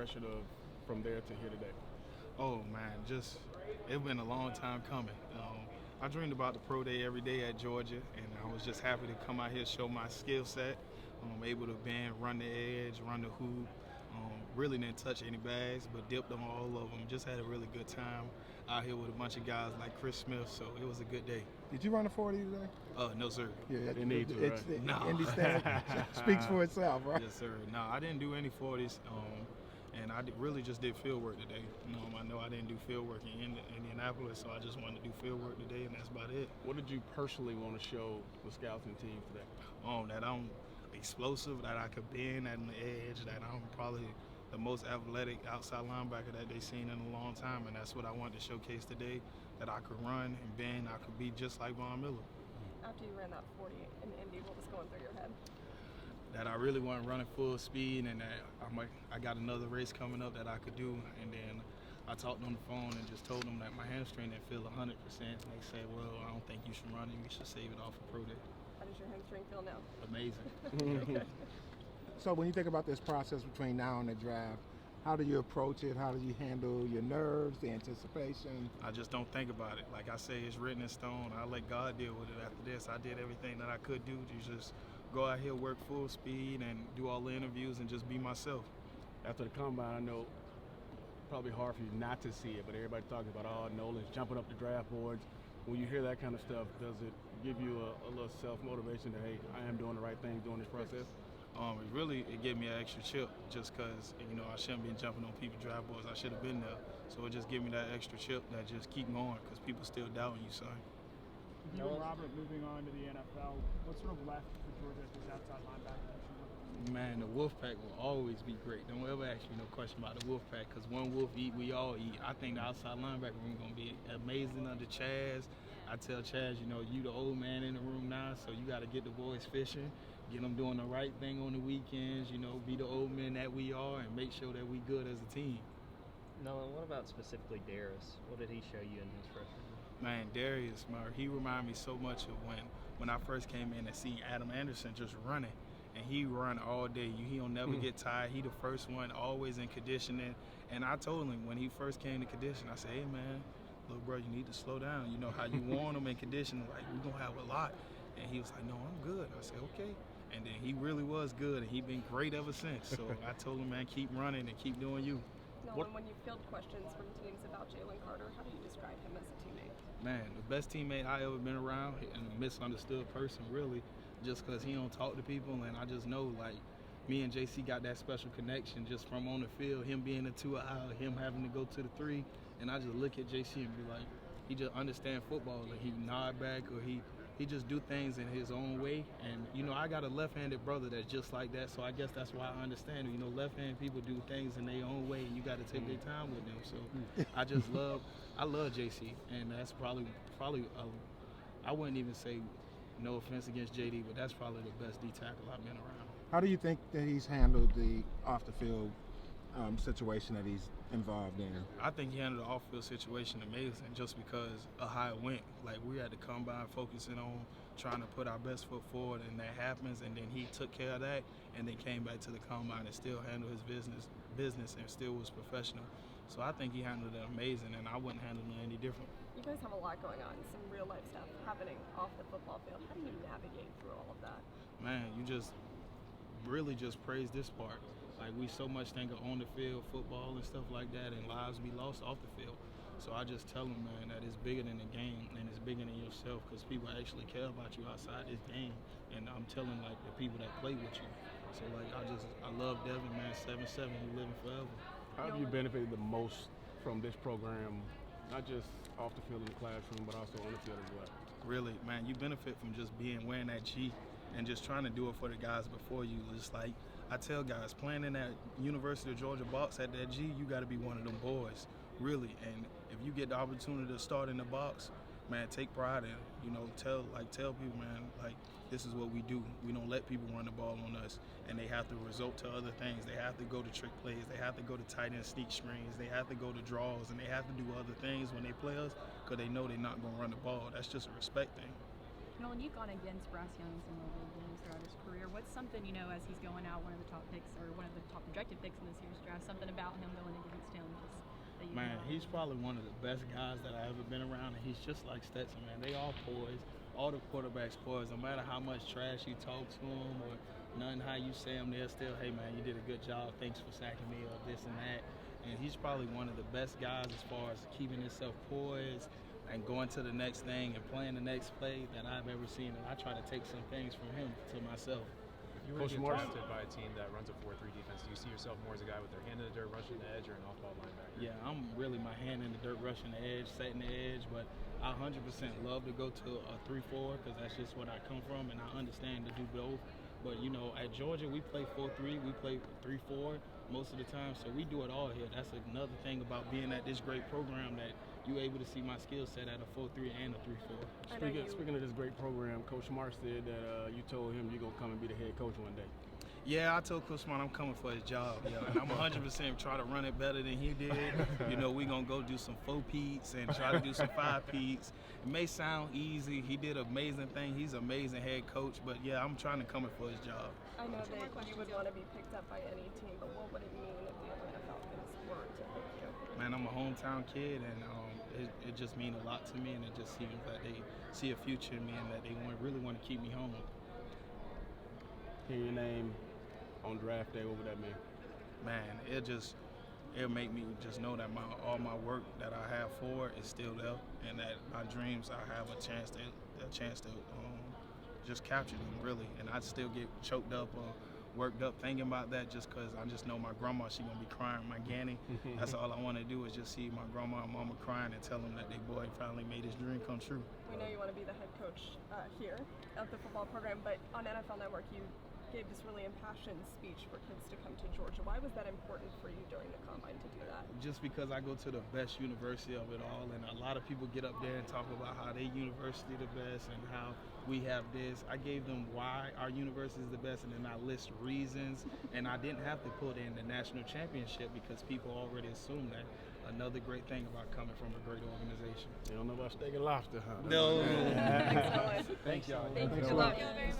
progression of from there to here today? Oh man, just it's been a long time coming. I dreamed about the pro day every day at Georgia, and I was just happy to come out here show my skill set. Able to bend, run the edge, run the hoop. Really didn't touch any bags, but dipped on all of them. Just had a really good time out here with a bunch of guys like Chris Smith, so it was a good day. Did you run a 40 today? No, sir. Yeah, They need to, right? No. Indy stand speaks for itself, right? Yes, sir. No, I didn't do any 40s. And really just did field work today. I know I didn't do field work in Indianapolis, so I just wanted to do field work today, and that's about it. What did you personally want to show the scouts and team today? That I'm explosive, that I could bend at the edge, that I'm probably the most athletic outside linebacker that they've seen in a long time, and that's what I wanted to showcase today, that I could run and bend, I could be just like Von Miller. After you ran that 40 in Indy, what was going through your head? That I really wasn't running full speed, and that I got another race coming up that I could do. And then I talked on the phone and just told them that my hamstring didn't feel 100%. And they said, well, I don't think you should run it. You should save it off for pro day. How does your hamstring feel now? Amazing. So when you think about this process between now and the draft, how do you approach it? How do you handle your nerves, the anticipation? I just don't think about it. Like I say, it's written in stone. I let God deal with it after this. I did everything that I could do to just go out here, work full speed, and do all the interviews and just be myself. After the combine, I know probably hard for you not to see it, but everybody talking about, oh, Nolan's jumping up the draft boards. When you hear that kind of stuff, does it give you a little self-motivation that, hey, I am doing the right thing during this process? It gave me an extra chip just because, I shouldn't be jumping on people's draft boards. I should have been there. So it just gave me that extra chip that just keep going because people still doubting you, son. With you and Robert moving on to the NFL, what's sort of left for Georgia as this outside linebacker? Man, the Wolfpack will always be great. Don't ever ask me no question about the Wolfpack because one Wolf eat, we all eat. I think the outside linebacker room going to be amazing under Chaz. I tell Chaz, you the old man in the room now, so you got to get the boys fishing, get them doing the right thing on the weekends, be the old men that we are and make sure that we good as a team. Nolan, what about specifically Darius? What did he show you in his freshman year? Man, Darius, he reminded me so much of when I first came in and see Adam Anderson just running. And he run all day. He don't never get tired. He the first one, always in conditioning. And I told him when he first came to condition, I said, hey, man, little bro, you need to slow down. You know how you want him in condition, like, we're going to have a lot. And he was like, no, I'm good. I said, okay. And then he really was good, and he been great ever since. So I told him, man, keep running and keep doing you. Nolan, when you field questions from teams about Jalen Carter, how do you describe him as a teammate? Man, the best teammate I ever been around, and a misunderstood person, really, just because he don't talk to people, and I just know, like, me and JC got that special connection just from on the field, him being the 2 out, him having to go to the 3, and I just look at JC and be like, he just understand football, like he nod back or he just do things in his own way. And, I got a left-handed brother that's just like that, so I guess that's why I understand him. Left-handed people do things in their own way, and you got to take their time with them. So I just love JC, and that's probably I wouldn't even say, no offense against JD, but that's probably the best D tackle I've been around. How do you think that he's handled the off-the-field situation that he's involved in? I think he handled the off-field situation amazing just because of how it went. Like, we had to combine focusing on trying to put our best foot forward, and that happens, and then he took care of that and then came back to the combine and still handled his business and still was professional. So I think he handled it amazing, and I wouldn't handle it any different. You guys have a lot going on, some real life stuff happening off the football field. How do you navigate through all of that? Man, you just really just praise this part. Like, we so much think of on the field, football and stuff like that, and lives be lost off the field. So I just tell them, man, that it's bigger than the game and it's bigger than yourself because people actually care about you outside this game. And I'm telling, like, the people that play with you. So, like, I love Devin, man, 7-7, he living forever. How have you benefited the most from this program, not just off the field in the classroom, but also on the field as well? Really, man, you benefit from just wearing that G and just trying to do it for the guys before you. Just like I tell guys, playing in that University of Georgia box at that G, you got to be one of them boys, really. And if you get the opportunity to start in the box, man, take pride in it. Tell people, man, like, this is what we do. We don't let people run the ball on us, and they have to resort to other things. They have to go to trick plays. They have to go to tight end sneak screens. They have to go to draws, and they have to do other things when they play us because they know they're not going to run the ball. That's just a respect thing. Nolan, you've gone against Bryce Young some of the games throughout his career. What's something, as he's going out, one of the top picks or one of the top projected picks in this year's draft, something about him going against him that you Man, know? he's probably one of the best guys that I've ever been around, and he's just like Stetson, man. They all poised. All the quarterbacks poised. No matter how much trash you talk to them or nothing how you say them, they're still, hey, man, you did a good job. Thanks for sacking me or this and that. And he's probably one of the best guys as far as keeping himself poised and going to the next thing and playing the next play that I've ever seen. And I try to take some things from him to myself. If you were to Coach get Smart. drafted by a team that runs a 4-3 defense, do you see yourself more as a guy with their hand in the dirt, rushing the edge, or an off-ball linebacker? Yeah, I'm really my hand in the dirt, rushing the edge, setting the edge, but I 100% love to go to a 3-4 because that's just what I come from, and I understand to do both. But, at Georgia, we play 4-3, we play 3-4 most of the time, so we do it all here. That's another thing about being at this great program, that you're able to see my skill set at a 4-3 and a 3-4. Speaking of this great program, Coach Smart said that you told him you're going to come and be the head coach one day. Yeah, I told Coach Smart I'm coming for his job, and I'm 100% try to run it better than he did. We're going to go do some 4-peats and try to do some 5-peats. It may sound easy. He did an amazing thing. He's an amazing head coach, but yeah, I'm trying to come in for his job. I know that you would want to be picked up by any team, but what would it mean if the Atlanta Falcons were to pick you? Man, I'm a hometown kid, and it just means a lot to me, and it just seems that they see a future in me and that they really want to keep me home. Hear your name on draft day, what would that mean? Man, it'll make me just know that all my work that I have for it is still there, and that my dreams I have a chance to just capture them really. And I still get choked up or worked up thinking about that just because I just know my grandma, she gonna be crying, my Granny. That's all I want to do is just see my grandma and mama crying and tell them that their boy finally made his dream come true. We know you want to be the head coach here of the football program, but on NFL Network you gave this really impassioned speech for kids to come to Georgia. Why was that important for you during the combine to do that? Just because I go to the best university of it all, and a lot of people get up there and talk about how their university the best and how we have this. I gave them why our university is the best, and then I list reasons, and I didn't have to put in the national championship because people already assume that. Another great thing about coming from a great organization. You don't know about steak and lobster, huh? No. Thanks, Nolan. Thanks, y'all. Thank you. Good luck.